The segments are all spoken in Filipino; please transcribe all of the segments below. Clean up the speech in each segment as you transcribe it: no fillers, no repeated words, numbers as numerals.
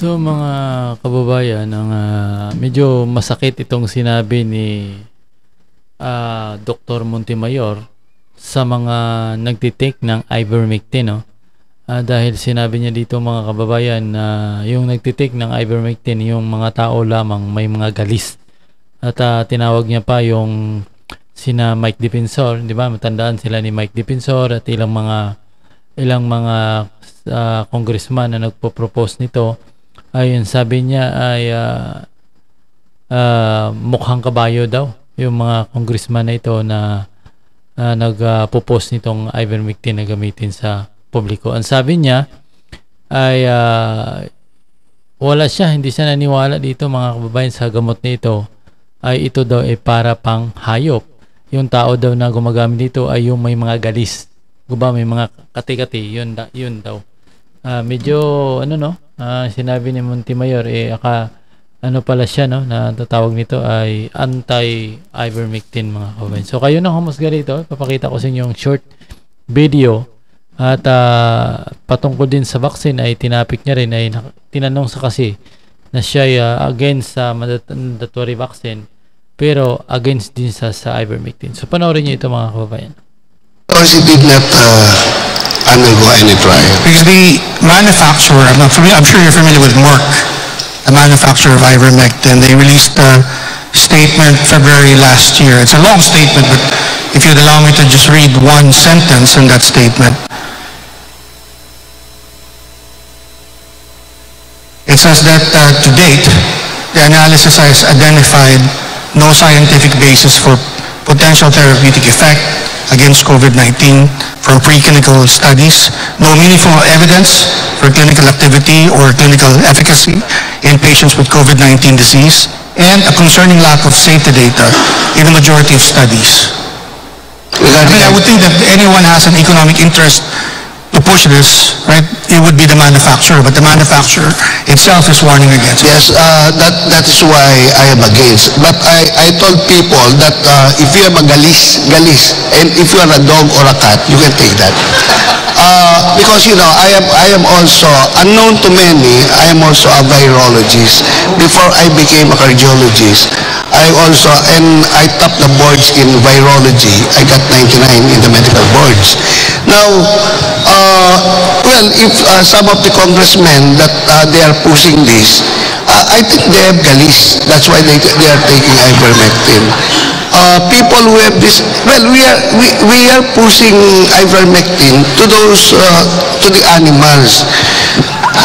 So mga kababayan, medyo masakit itong sinabi ni Dr. Montemayor sa mga nagtitake ng Ivermectin, no? Dahil sinabi niya dito mga kababayan na yung nagtitake ng Ivermectin, yung mga tao lamang may mga galis. At tinawag niya pa yung sina Mike Defensor, di ba? Matandaan sila ni Mike Defensor at ilang mga congressman na nagpo-propose nito. Ayun, sabi niya ay mukhang kabayo daw yung mga congressman na ito na nagpo-post nitong Ivermectin na gamitin sa publiko. Ang sabi niya ay hindi siya naniwala dito mga kababayan sa gamot nito, ay ito daw ay para pang hayop. Yung tao daw na gumagamit dito ay yung may mga galis, may mga kati-kati, yun daw. Medyo sinabi ni Montemayor pala siya, no, na tatawag nito ay anti-Ivermectin mga kababayan. So kayo nang humusga dito, papakita ko sa inyo yung short video at patungkol din sa vaccine ay tinapik niya rin, ay tinanong sa kasi na siya ay against sa mandatory vaccine pero against din sa Ivermectin. So panoorin niyo ito mga kababayan. Because he did not undergo any trial. Because the manufacturer, I'm sure you're familiar with Merck, the manufacturer of Ivermectin. They released a statement February last year. It's a long statement, but if you'd allow me to just read one sentence in that statement. It says that to date, the analysis has identified no scientific basis for potential therapeutic effect against COVID-19 from preclinical studies, no meaningful evidence for clinical activity or clinical efficacy in patients with COVID-19 disease, and a concerning lack of safety data in the majority of studies. I would think that anyone has an economic interest to push this, right? It would be the manufacturer, but the manufacturer itself is warning against it. Yes, that is why I am against. But I told people that if you have a galis, and if you are a dog or a cat, you can take that. Because I am also unknown to many. I am also a virologist. Before I became a cardiologist, I topped the boards in virology. I got 99 in the medical boards. Now, if some of the congressmen that they are pushing this, I think they have galis. That's why they are taking Ivermectin. People who have this, we are pushing Ivermectin to the animals.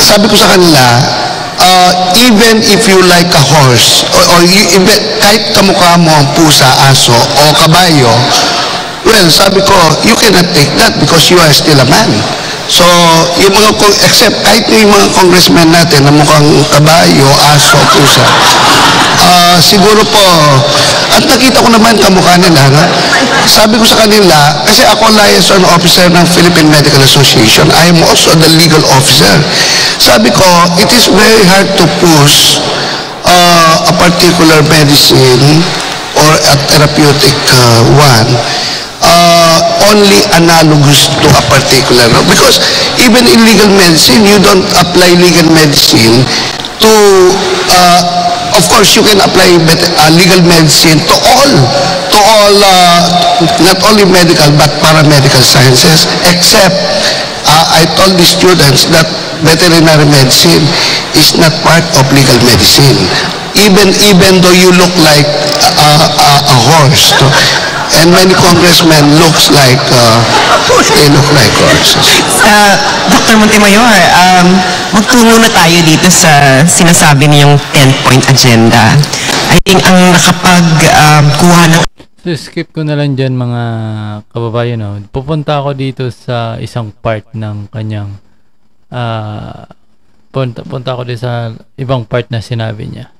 Sabi ko sa kanila, even if you like a horse, or kahit kamukha mo ang pusa, aso, o kabayo, sabi ko, you cannot take that because you are still a man. So, yung except kahit yung mga congressmen natin na mukhang kabayo, aso, pusa, siguro po, at nakita ko naman kamukha nila, no? Sabi ko sa kanila, kasi ako liaison officer ng Philippine Medical Association, I am also the legal officer. Sabi ko, it is very hard to push a particular medicine or a therapeutic one only analogous to a particular, because even in legal medicine, you don't apply legal medicine to of course you can apply legal medicine to all not only medical but paramedical sciences, except I told the students that veterinary medicine is not part of legal medicine, even though you look like a horse. And many congressmen looks like they look like horses. Dr. Montemayor, magtungo na tayo dito sa sinasabi niyong 10-point agenda. I think ang nakapagkuha ng... So skip ko na lang dyan mga kababayan. No? Pupunta ako dito sa isang part ng kanyang punta ako dito sa ibang part na sinabi niya.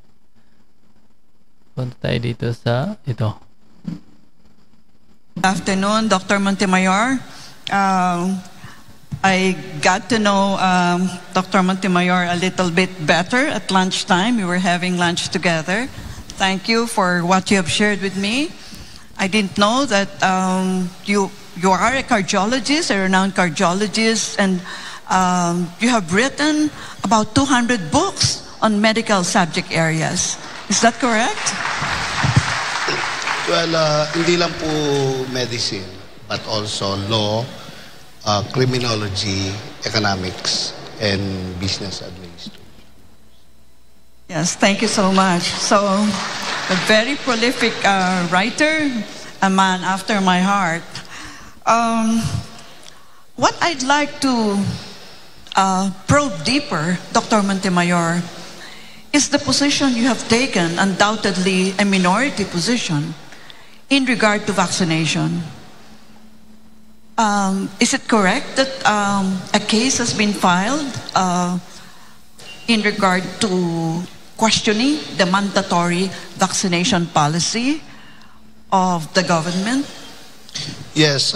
Punta tayo dito sa ito. Good afternoon, Dr. Montemayor. I got to know Dr. Montemayor a little bit better at lunchtime. We were having lunch together. Thank you for what you have shared with me. I didn't know that you are a cardiologist, a renowned cardiologist, and You have written about 200 books on medical subject areas. Is that correct? Well, hindi lang po medicine, but also law, criminology, economics, and business administration. Yes, thank you so much. So, a very prolific writer, a man after my heart. What I'd like to probe deeper, Dr. Montemayor, is the position you have taken, undoubtedly a minority position, in regard to vaccination. Is it correct that a case has been filed in regard to questioning the mandatory vaccination policy of the government? Yes,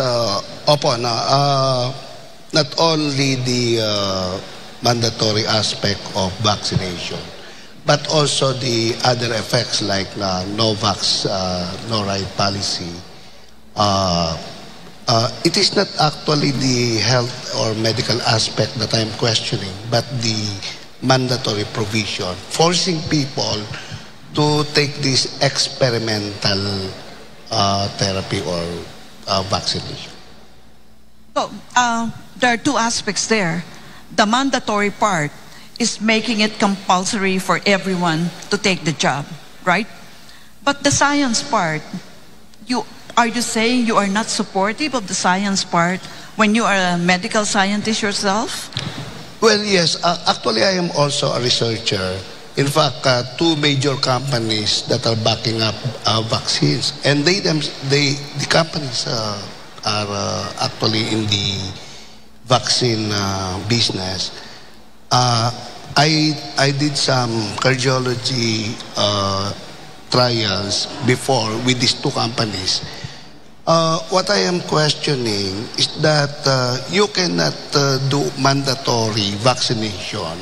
opo, not only the mandatory aspect of vaccination, but also the other effects like no vax, no right policy. It is not actually the health or medical aspect that I'm questioning, but the mandatory provision, forcing people to take this experimental therapy or vaccination. So, there are two aspects there. The mandatory part is making it compulsory for everyone to take the job, right? But the science part, are you saying you are not supportive of the science part when you are a medical scientist yourself? Well, yes. Actually, I am also a researcher. In fact, two major companies that are backing up vaccines, and the companies are actually in the vaccine business. I did some cardiology trials before with these two companies. What I am questioning is that you cannot do mandatory vaccination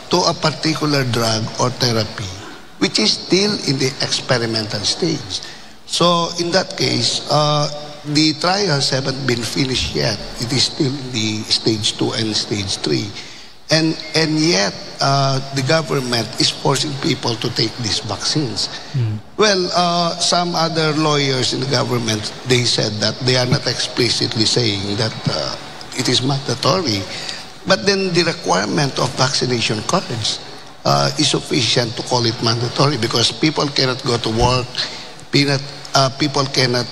to a particular drug or therapy, which is still in the experimental stage. So in that case, the trials haven't been finished yet. It is still in the stage 2 and stage 3. And yet, the government is forcing people to take these vaccines. Well, some other lawyers in the government, they said that they are not explicitly saying that it is mandatory. But then the requirement of vaccination cards is sufficient to call it mandatory because people cannot go to work, people cannot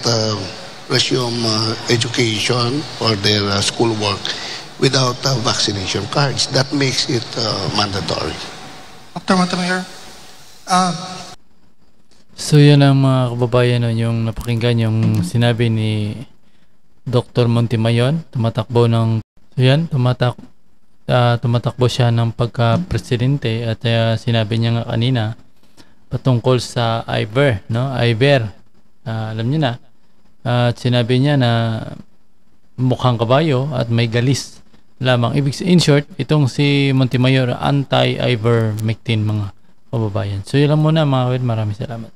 resume education or their schoolwork without vaccination cards. That makes it mandatory. Dr. Montemayor, So yun ang mga kababayan, no, yung napakinggan yung sinabi ni Dr. Montemayor, tumatakbo siya ng pagka-presidente at sinabi niya nga kanina patungkol sa Iver, alam niyo na, at sinabi niya na mukhang kabayo at may galis lamang. In short, itong si Montemayor anti-ivermectin mga kababayan. So yun lang muna mga kapatid, maraming salamat.